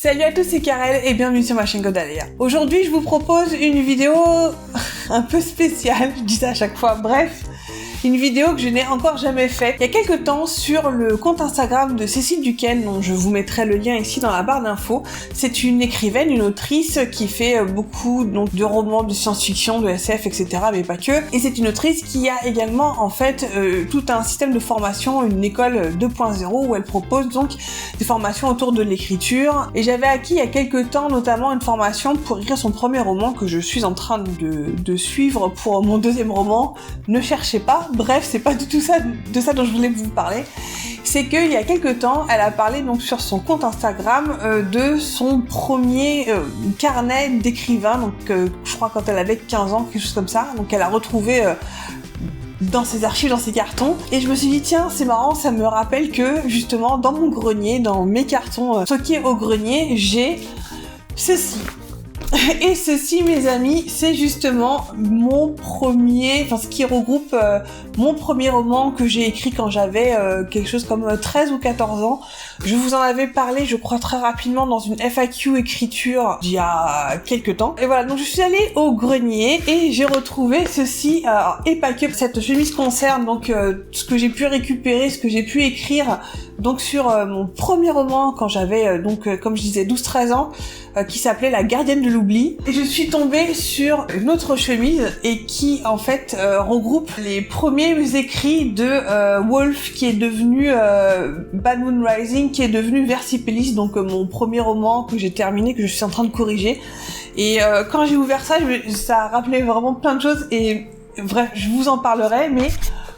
Salut à tous, c'est Karel et bienvenue sur ma chaîne Godalea. Aujourd'hui, je vous propose une vidéo un peu spéciale, je dis ça à chaque fois, bref. Une vidéo que je n'ai encore jamais faite. Il y a quelques temps sur le compte Instagram de Cécile Duquesne, dont je vous mettrai le lien ici dans la barre d'infos. C'est une écrivaine, une autrice qui fait beaucoup donc, de romans de science-fiction, de SF, etc. mais pas que. Et c'est une autrice qui a également en fait tout un système de formation, une école 2.0 où elle propose donc des formations autour de l'écriture. Et j'avais acquis il y a quelques temps notamment une formation pour écrire son premier roman que je suis en train de suivre pour mon deuxième roman. Ne cherchez pas. Bref, c'est pas du tout ça dont je voulais vous parler. C'est qu'il y a quelques temps, elle a parlé donc sur son compte Instagram de son premier carnet d'écrivain, donc je crois quand elle avait 15 ans, quelque chose comme ça. Donc elle a retrouvé dans ses archives, dans ses cartons, et je me suis dit tiens c'est marrant, ça me rappelle que justement dans mon grenier, dans mes cartons stockés au grenier, j'ai ceci. Et ceci, mes amis, c'est justement mon premier, enfin ce qui regroupe mon premier roman que j'ai écrit quand j'avais quelque chose comme 13 ou 14 ans. Je vous en avais parlé, je crois, très rapidement dans une FAQ écriture il y a quelques temps. Et voilà, donc je suis allée au grenier et j'ai retrouvé ceci, et pas que. Cette chemise concerne donc ce que j'ai pu récupérer, ce que j'ai pu écrire donc sur mon premier roman quand j'avais comme je disais 12-13 ans, qui s'appelait La gardienne de l'oubli. Et je suis tombée sur une autre chemise et qui en fait regroupe les premiers écrits de Wolf qui est devenu Bad Moon Rising, qui est devenu Versipellis, donc mon premier roman que j'ai terminé, que je suis en train de corriger. Et quand j'ai ouvert ça, ça a rappelé vraiment plein de choses et bref, je vous en parlerai, mais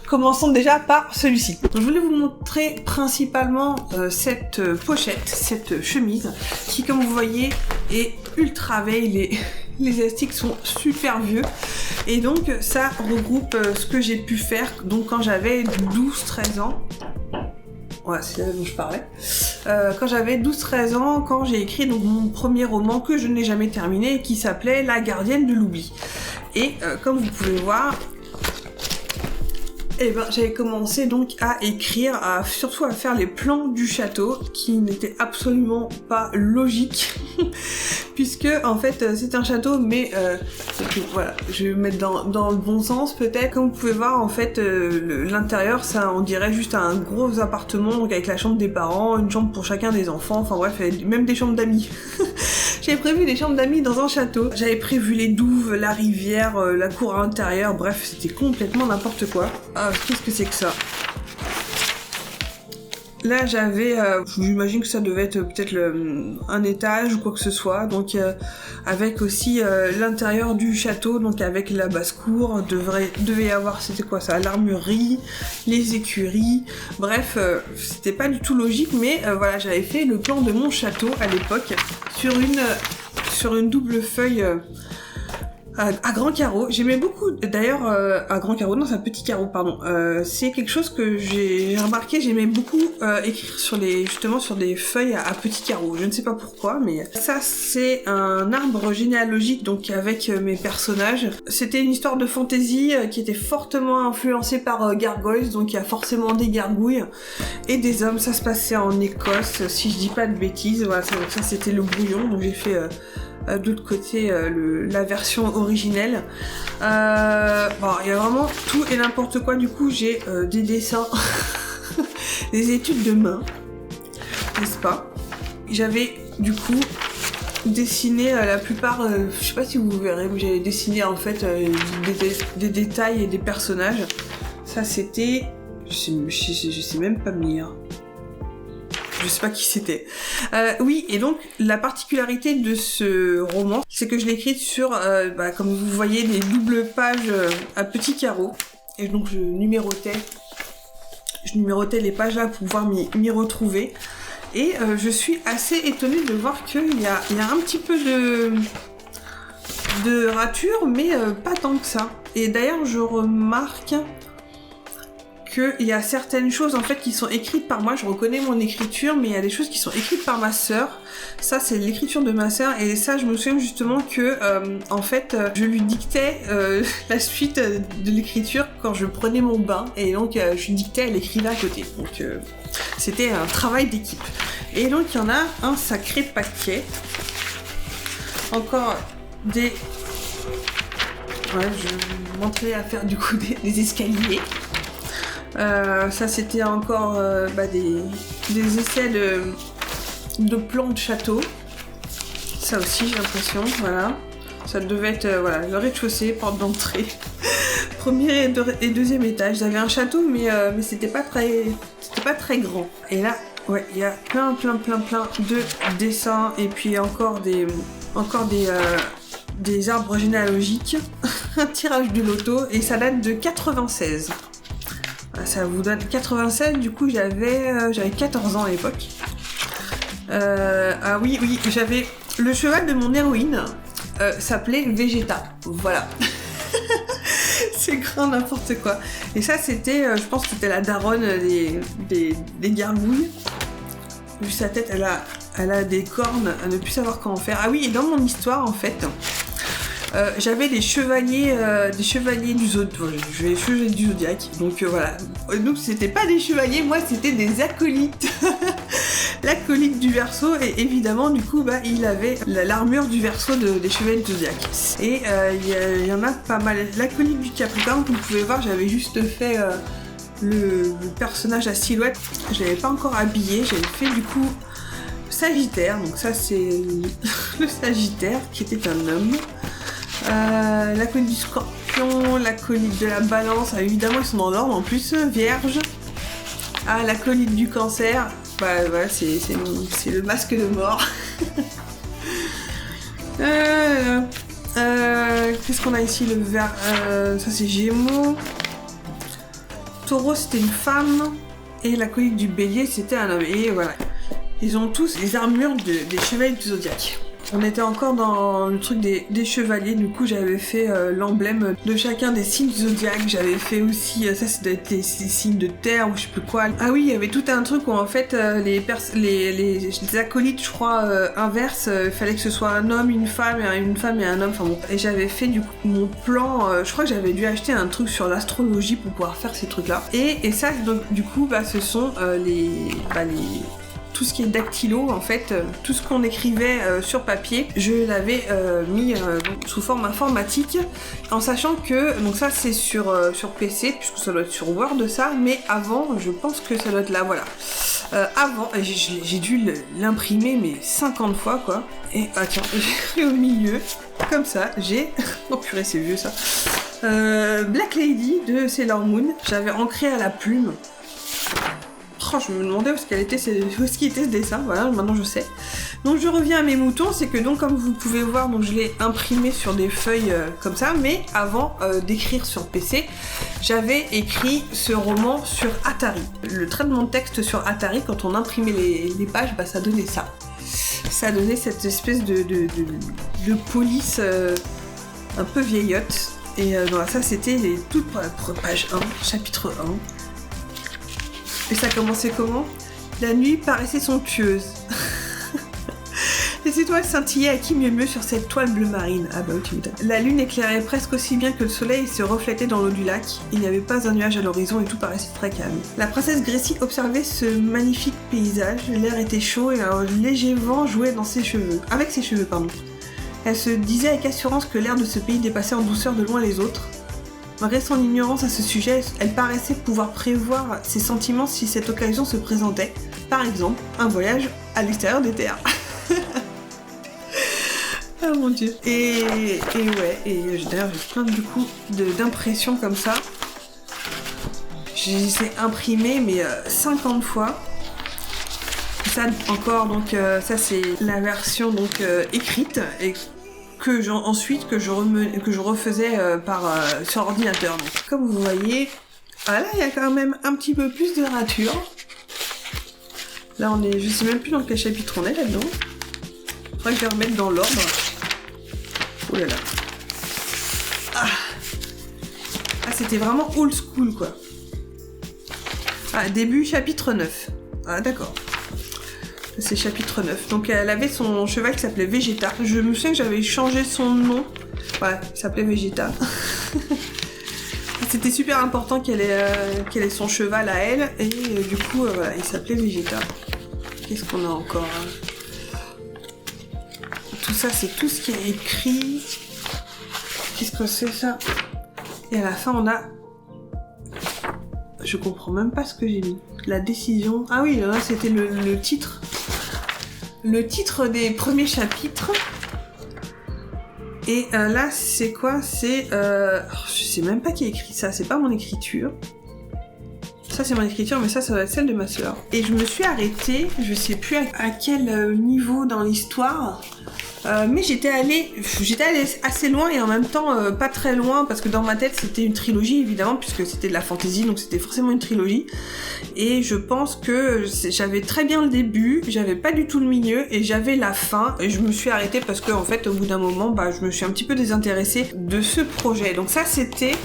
commençons déjà par celui-ci. Je voulais vous montrer principalement cette pochette, cette chemise, qui comme vous voyez est ultra vieille, les élastiques sont super vieux, et donc ça regroupe ce que j'ai pu faire donc quand j'avais 12-13 ans. Voilà, c'est là dont je parlais. Quand j'avais 12-13 ans, quand j'ai écrit donc mon premier roman que je n'ai jamais terminé et qui s'appelait La gardienne de l'oubli. Et comme vous pouvez voir, et ben, j'avais commencé donc à écrire, surtout à faire les plans du château, qui n'étaient absolument pas logiques, puisque en fait c'est un château, mais voilà, je vais me mettre dans le bon sens peut-être. Comme vous pouvez voir, en fait, l'intérieur, ça on dirait juste un gros appartement, donc avec la chambre des parents, une chambre pour chacun des enfants, enfin bref, même des chambres d'amis. J'avais prévu des chambres d'amis dans un château, j'avais prévu les douves, la rivière, la cour intérieure, bref, c'était complètement n'importe quoi. Qu'est-ce que c'est que ça? Là j'avais, j'imagine que ça devait être peut-être un étage ou quoi que ce soit, donc avec aussi l'intérieur du château, donc avec la basse-cour, devait y avoir, c'était quoi ça, l'armurerie, les écuries, bref, c'était pas du tout logique, mais voilà, j'avais fait le plan de mon château à l'époque sur une double feuille à grand carreau. J'aimais beaucoup, d'ailleurs, à grand carreau, non c'est un petit carreau, pardon. C'est quelque chose que j'ai remarqué, j'aimais beaucoup écrire justement sur des feuilles à petits carreaux. Je ne sais pas pourquoi, mais ça c'est un arbre généalogique, donc avec mes personnages. C'était une histoire de fantasy qui était fortement influencée par Gargoyles, donc il y a forcément des gargouilles et des hommes. Ça se passait en Écosse, si je dis pas de bêtises. Voilà, ça c'était le brouillon, donc j'ai fait de l'autre côté la version originelle. Bon, il y a vraiment tout et n'importe quoi. Du coup j'ai des dessins, des études de main, n'est-ce pas? J'avais du coup dessiné la plupart, je sais pas si vous verrez, mais j'avais dessiné en fait des détails et des personnages. Ça c'était, je sais même pas me lire. Je sais pas qui c'était. Oui, et donc la particularité de ce roman, c'est que je l'ai écrite sur, comme vous voyez, des doubles pages à petits carreaux. Et donc je numérotais les pages là pour pouvoir m'y retrouver. Et je suis assez étonnée de voir qu'il y a un petit peu de rature, mais pas tant que ça. Et d'ailleurs, je remarque qu'il y a certaines choses en fait qui sont écrites par moi, je reconnais mon écriture, mais il y a des choses qui sont écrites par ma sœur. Ça c'est l'écriture de ma sœur, et ça je me souviens justement que en fait je lui dictais la suite de l'écriture quand je prenais mon bain, et donc je lui dictais, elle écrivait à côté. Donc c'était un travail d'équipe. Et donc il y en a un sacré paquet. Encore des... Ouais, je vais vous montrer à faire du coup des escaliers. Ça c'était encore des essais de plans de château. Ça aussi j'ai l'impression, voilà. Ça devait être voilà, le rez-de-chaussée, porte d'entrée. Premier et deuxième étage. J'avais un château mais c'était pas très grand. Et là, ouais, il y a plein de dessins et puis encore des arbres généalogiques. Un tirage du loto et ça date de 96. Ça vous donne 96, du coup j'avais 14 ans à l'époque. Ah oui, j'avais le cheval de mon héroïne s'appelait Vegeta. Voilà. C'est grand n'importe quoi. Et ça c'était, je pense que c'était la daronne des gargouilles. Vu sa tête, elle a des cornes à ne plus savoir comment faire. Ah oui, et dans mon histoire en fait, j'avais des chevaliers du zodiaque. Donc voilà. Donc c'était pas des chevaliers, moi c'était des acolytes. L'acolyte du Verseau et évidemment du coup il avait l'armure du Verseau des chevaliers du zodiaque. Et il y en a pas mal. L'acolyte du Capricorne, vous pouvez voir, j'avais juste fait le personnage à silhouette. Je l'avais pas encore habillé, j'avais fait du coup Sagittaire. Donc ça c'est le Sagittaire qui était un homme. L'acolyte du Scorpion, l'acolyte de la Balance, évidemment ils sont dans l'ordre en plus, Vierge. Ah, l'acolyte du Cancer, voilà, c'est le masque de mort. Qu'est-ce qu'on a ici, le vert, ça c'est Gémeaux. Taureau c'était une femme, et l'acolyte du Bélier c'était un homme, et voilà. Ils ont tous les armures des chevaliers du zodiaque. On était encore dans le truc des chevaliers, du coup j'avais fait l'emblème de chacun des signes du zodiaque, j'avais fait aussi, ça doit être les signes de terre ou je sais plus quoi. Ah oui, il y avait tout un truc où en fait les acolytes, je crois, inverses, il fallait que ce soit un homme, une femme et un homme, enfin bon. Et j'avais fait du coup mon plan, je crois que j'avais dû acheter un truc sur l'astrologie pour pouvoir faire ces trucs là. Et ça, donc du coup, ce sont tout ce qui est dactylo, en fait, tout ce qu'on écrivait sur papier, je l'avais mis sous forme informatique, en sachant que, donc ça c'est sur PC, puisque ça doit être sur Word ça, mais avant, je pense que ça doit être là, voilà. Avant, j'ai dû l'imprimer, mais 50 fois, quoi. Et, tiens, j'ai au milieu, comme ça, j'ai... Oh purée, c'est vieux, ça. Black Lady de Sailor Moon, j'avais ancré à la plume. Oh, je me demandais où est-ce qu'il était ce dessin, voilà, maintenant je sais. Donc je reviens à mes moutons, c'est que donc comme vous pouvez voir, donc je l'ai imprimé sur des feuilles comme ça, mais avant d'écrire sur PC, j'avais écrit ce roman sur Atari. Le traitement de texte sur Atari, quand on imprimait les pages, ça donnait ça. Ça donnait cette espèce de police un peu vieillotte. Et voilà, ça c'était les toutes page 1, chapitre 1. Et ça commençait comment ? La nuit paraissait somptueuse. Les étoiles scintillaient à qui mieux sur cette toile bleu marine. Ah bah oui, tu m'étonnes. La lune éclairait presque aussi bien que le soleil se reflétait dans l'eau du lac. Il n'y avait pas un nuage à l'horizon et tout paraissait très calme. La princesse Gracie observait ce magnifique paysage. L'air était chaud et un léger vent jouait dans ses cheveux. Avec ses cheveux, pardon. Elle se disait avec assurance que l'air de ce pays dépassait en douceur de loin les autres. Malgré son ignorance à ce sujet, elle paraissait pouvoir prévoir ses sentiments si cette occasion se présentait. Par exemple, un voyage à l'extérieur des terres. Oh mon dieu. Et d'ailleurs j'ai plein du coup d'impressions comme ça. Je les ai imprimées mais 50 fois. Ça encore, donc ça c'est la version donc écrite et ensuite je refaisais sur ordinateur. Donc, comme vous voyez, là il y a quand même un petit peu plus de rature. Là on est, je sais même plus dans quel chapitre on est là-dedans. Faudrait que je les remette dans l'ordre. Oh là là. Ah, c'était vraiment old school quoi. Ah, début chapitre 9. Ah d'accord. C'est chapitre 9. Donc elle avait son cheval qui s'appelait Vegeta. Je me souviens que j'avais changé son nom. Ouais, il s'appelait Vegeta. C'était super important qu'elle ait son cheval à elle. Et du coup, voilà, il s'appelait Vegeta. Qu'est-ce qu'on a encore? Tout ça, c'est tout ce qui est écrit. Qu'est-ce que c'est ça? Et à la fin, on a... Je comprends même pas ce que j'ai mis. La décision... Ah oui, là, c'était le titre. Le titre des premiers chapitres. Et là, c'est quoi? C'est... je sais même pas qui a écrit ça. C'est pas mon écriture. Ça, c'est mon écriture, mais ça va être celle de ma sœur. Et je me suis arrêtée, je sais plus à quel niveau dans l'histoire... mais j'étais allée assez loin et en même temps pas très loin parce que dans ma tête c'était une trilogie évidemment puisque c'était de la fantasy donc c'était forcément une trilogie et je pense que j'avais très bien le début, j'avais pas du tout le milieu et j'avais la fin et je me suis arrêtée parce que en fait au bout d'un moment je me suis un petit peu désintéressée de ce projet. Donc ça c'était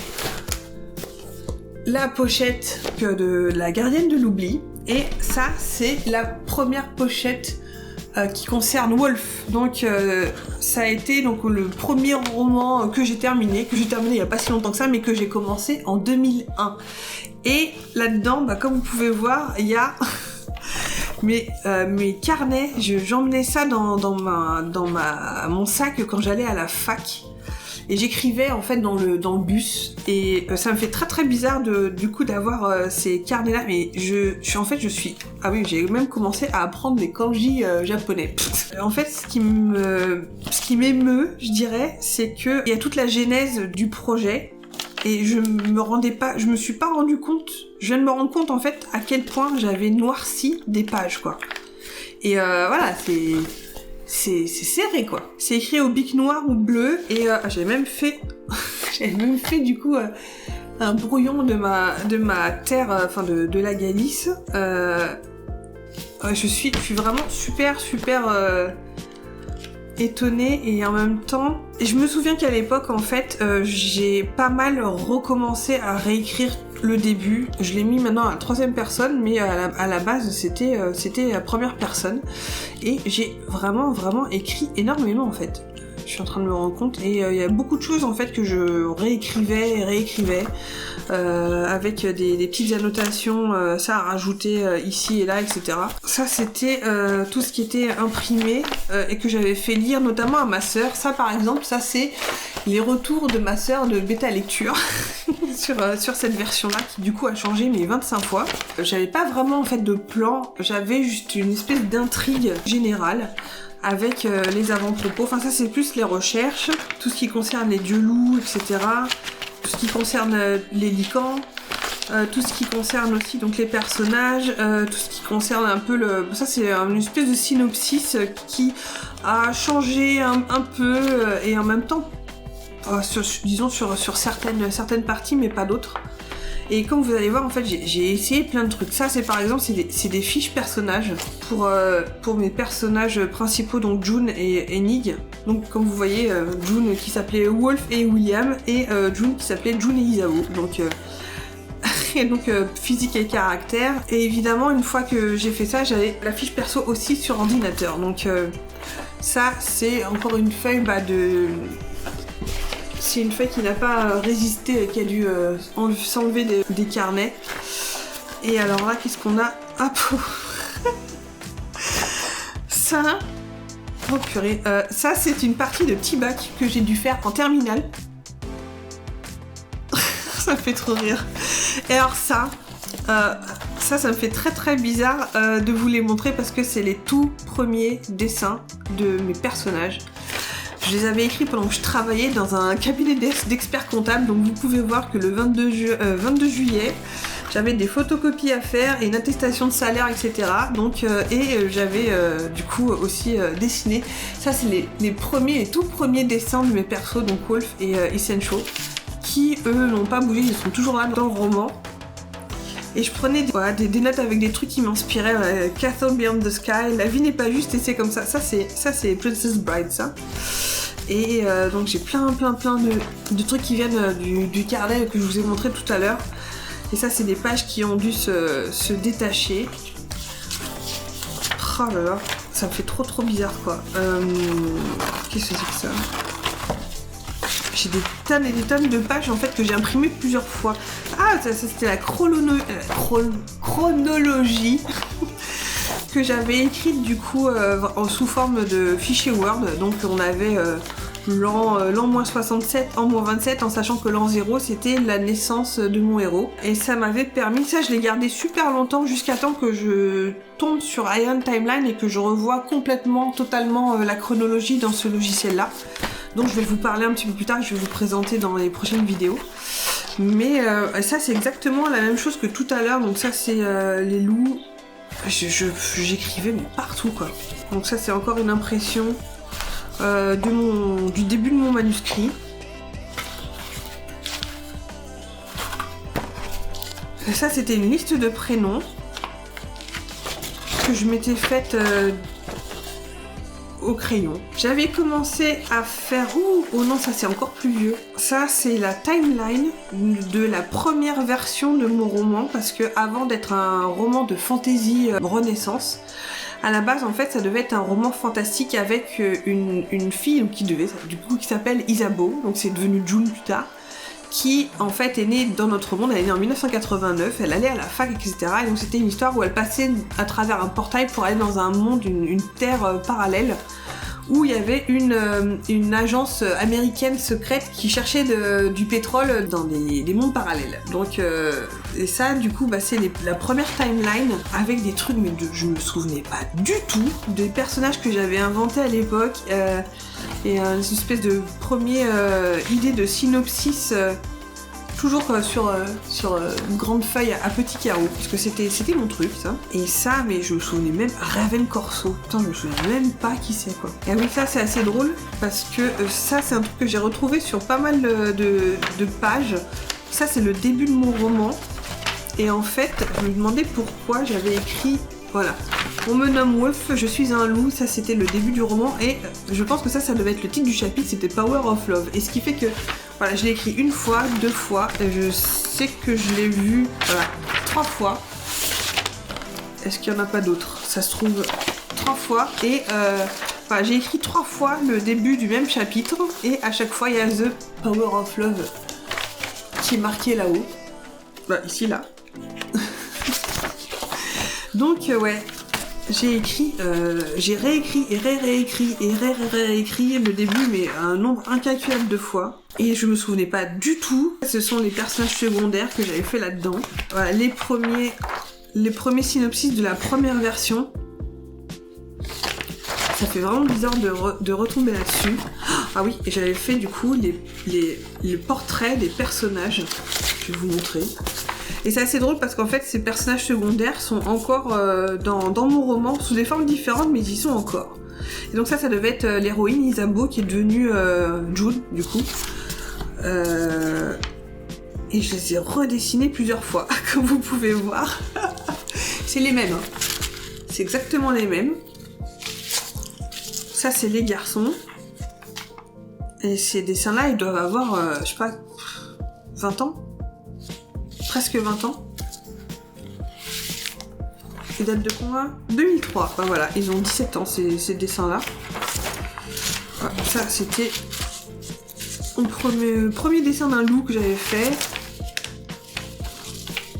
la pochette de La Gardienne de l'Oubli et ça c'est la première pochette qui concerne Wolf. Donc ça a été donc le premier roman que j'ai terminé il y a pas si longtemps que ça, mais que j'ai commencé en 2001. Et là-dedans, comme vous pouvez voir, il y a mes carnets. J'emmenais ça dans mon sac quand j'allais à la fac. Et j'écrivais en fait dans le bus et ça me fait très très bizarre du coup d'avoir ces carnets là, mais ah oui, j'ai même commencé à apprendre les kanji japonais. En fait ce qui m'émeut, je dirais, c'est que il y a toute la genèse du projet et je me suis pas rendu compte, je viens de me rendre compte en fait à quel point j'avais noirci des pages quoi. Et voilà, c'est serré quoi. C'est écrit au bic noir ou bleu et j'avais même fait du coup un brouillon de ma terre, de la Galice. Je suis vraiment super étonnée et en même temps... Et je me souviens qu'à l'époque en fait j'ai pas mal recommencé à réécrire le début. Je l'ai mis maintenant à la troisième personne mais à la base c'était la première personne et j'ai vraiment écrit énormément en fait. Je suis en train de me rendre compte et il y a beaucoup de choses en fait que je réécrivais avec des petites annotations, ça à rajouter ici et là, etc. Ça c'était tout ce qui était imprimé et que j'avais fait lire notamment à ma sœur. Ça par exemple, ça c'est les retours de ma sœur de bêta lecture sur cette version là qui du coup a changé mais 25 fois. J'avais pas vraiment en fait de plan, j'avais juste une espèce d'intrigue générale avec les avant-propos, enfin ça c'est plus les recherches, tout ce qui concerne les dieux loups, etc. Tout ce qui concerne les licans, tout ce qui concerne aussi donc les personnages, tout ce qui concerne un peu ça c'est une espèce de synopsis qui a changé un peu et en même temps, disons sur certaines parties mais pas d'autres. Et comme vous allez voir, en fait, j'ai essayé plein de trucs. Ça, c'est par exemple, c'est des fiches personnages pour mes personnages principaux, donc June et Nig. Donc, comme vous voyez, June qui s'appelait Wolf et William, et June qui s'appelait June et Isao. Donc, physique et caractère. Et évidemment, une fois que j'ai fait ça, j'avais la fiche perso aussi sur ordinateur. Donc, ça, c'est encore une feuille c'est une feuille qui n'a pas résisté, qui a dû s'enlever des carnets. Et alors là, qu'est-ce qu'on a? Ah, ça... Oh purée. Ça, c'est une partie de petit bac que j'ai dû faire en terminale. Ça me fait trop rire. Et alors ça me fait très bizarre de vous les montrer parce que c'est les tout premiers dessins de mes personnages. Je les avais écrits pendant que je travaillais dans un cabinet d'experts comptables, donc vous pouvez voir que le 22 juillet, j'avais des photocopies à faire et une attestation de salaire, etc. Donc, j'avais du coup aussi dessiné. Ça, c'est les tout premiers dessins de mes persos, donc Wolf et Essential, qui eux n'ont pas bougé, ils sont toujours là dans le roman. Et je prenais des notes avec des trucs qui m'inspiraient, Castle Beyond the Sky, La vie n'est pas juste et c'est comme ça. Ça c'est Princess Bride, ça. Et donc j'ai plein de trucs qui viennent du carnet que je vous ai montré tout à l'heure. Et ça c'est des pages qui ont dû se détacher. Oh là là, ça me fait trop bizarre quoi. Qu'est-ce que c'est que ça? J'ai des tonnes et des tonnes de pages en fait que j'ai imprimées plusieurs fois. Ah, ça c'était la chronologie que j'avais écrites du coup sous forme de fichier Word. Donc on avait l'an moins 67, en moins 27, en sachant que l'an 0 c'était la naissance de mon héros. Et ça m'avait permis, ça je l'ai gardé super longtemps jusqu'à temps que je tombe sur Iron Timeline et que je revois complètement, totalement la chronologie dans ce logiciel-là. Donc je vais vous parler un petit peu plus tard, je vais vous présenter dans les prochaines vidéos. Mais ça c'est exactement la même chose que tout à l'heure, donc ça c'est les loups. J'écrivais mais partout quoi. Donc ça c'est encore une impression du début de mon manuscrit. Et ça c'était une liste de prénoms que je m'étais faite au crayon. J'avais commencé à faire... Oh non, ça c'est encore plus vieux. Ça c'est la timeline de la première version de mon roman, parce que avant d'être un roman de fantasy renaissance, à la base en fait ça devait être un roman fantastique avec une fille qui s'appelle Isabeau, donc c'est devenu June plus tard, qui en fait est née dans notre monde. Elle est née en 1989, elle allait à la fac, etc. Et donc c'était une histoire où elle passait à travers un portail pour aller dans un monde, une terre parallèle, où il y avait une agence américaine secrète qui cherchait du pétrole dans des mondes parallèles. Donc et ça du coup c'est la première timeline avec des trucs mais je me souvenais pas du tout des personnages que j'avais inventés à l'époque. Et une espèce de première idée de synopsis, toujours sur une grande feuille à petits carreaux, parce que c'était mon truc ça. Et ça, mais je me souvenais même, Raven Corso, putain je me souviens même pas qui c'est quoi. Et oui, ça c'est assez drôle, parce que ça c'est un truc que j'ai retrouvé sur pas mal de pages. Ça c'est le début de mon roman, et en fait je me demandais pourquoi j'avais écrit... Voilà. On me nomme Wolf, je suis un loup, ça c'était le début du roman, et je pense que ça devait être le titre du chapitre, c'était Power of Love. Et ce qui fait que, voilà, je l'ai écrit une fois, deux fois, et je sais que je l'ai vu, voilà, 3 fois. Est-ce qu'il n'y en a pas d'autres? Ça se trouve 3 fois, et voilà, j'ai écrit 3 fois le début du même chapitre, et à chaque fois il y a The Power of Love qui est marqué là-haut. Bah, ici, là. Donc ouais, j'ai réécrit et réécrit le début, mais un nombre incalculable de fois. Et je me souvenais pas du tout. Ce sont les personnages secondaires que j'avais fait là-dedans. Voilà, les premiers synopsis de la première version. Ça fait vraiment bizarre de retomber là-dessus. Ah oui, et j'avais fait du coup les portraits des personnages. Je vais vous montrer. Et c'est assez drôle parce qu'en fait ces personnages secondaires sont encore dans mon roman sous des formes différentes, mais ils y sont encore. Et donc ça devait être l'héroïne Isabeau qui est devenue June du coup. Et je les ai redessinés plusieurs fois, comme vous pouvez voir. C'est les mêmes, hein. C'est exactement les mêmes. Ça c'est les garçons. Et ces dessins-là, ils doivent avoir, je sais pas, 20 ans. Presque 20 ans. Ils datent de combien? 2003. Enfin, voilà, ils ont 17 ans ces dessins-là. Voilà, ça c'était mon premier dessin d'un loup que j'avais fait.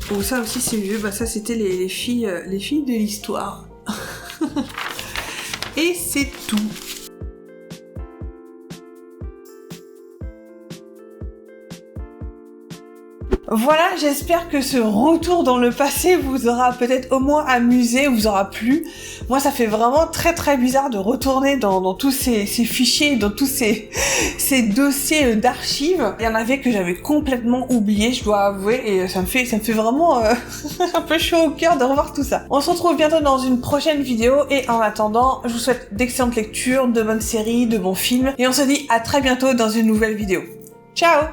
Bon, ça aussi c'est vieux. Bah, ça c'était les filles de l'histoire. Et c'est tout. Voilà, j'espère que ce retour dans le passé vous aura peut-être au moins amusé, vous aura plu. Moi, ça fait vraiment très très bizarre de retourner dans tous ces fichiers, dans tous ces dossiers d'archives. Il y en avait que j'avais complètement oublié, je dois avouer, et ça me fait vraiment un peu chaud au cœur de revoir tout ça. On se retrouve bientôt dans une prochaine vidéo, et en attendant, je vous souhaite d'excellentes lectures, de bonnes séries, de bons films, et on se dit à très bientôt dans une nouvelle vidéo. Ciao!